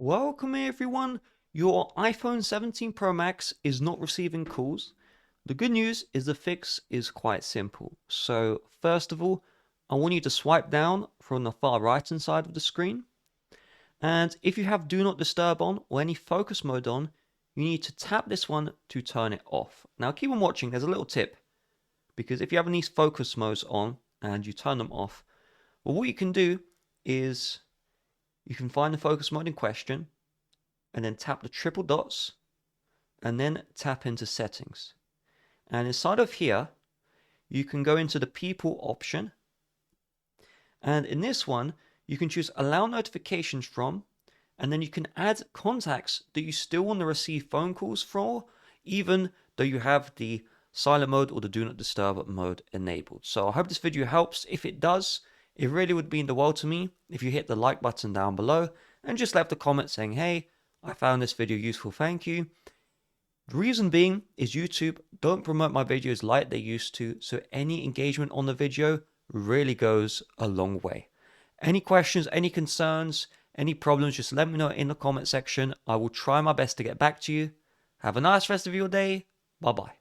Welcome everyone. Your iPhone 17 Pro Max is not receiving calls. The good news is the fix is quite simple. So first of all, I want you to swipe down from the far right hand side of the screen. And if you have Do Not Disturb on or any focus mode on, you need to tap this one to turn it off. Now keep on watching, there's a little tip. Because if you have these focus modes on and you turn them off, well, what you can do is you can find the focus mode in question and then tap the triple dots and then tap into settings. And inside of here, you can go into the people option. And in this one, you can choose allow notifications from, and then you can add contacts that you still want to receive phone calls from, even though you have the silent mode or the do not disturb mode enabled. So I hope this video helps. If it does, it really would mean the world to me if you hit the like button down below and just left a comment saying, hey, I found this video useful, thank you. The reason being is YouTube don't promote my videos like they used to, so any engagement on the video really goes a long way. Any questions, any concerns, any problems, just let me know in the comment section. I will try my best to get back to you. Have a nice rest of your day. Bye bye.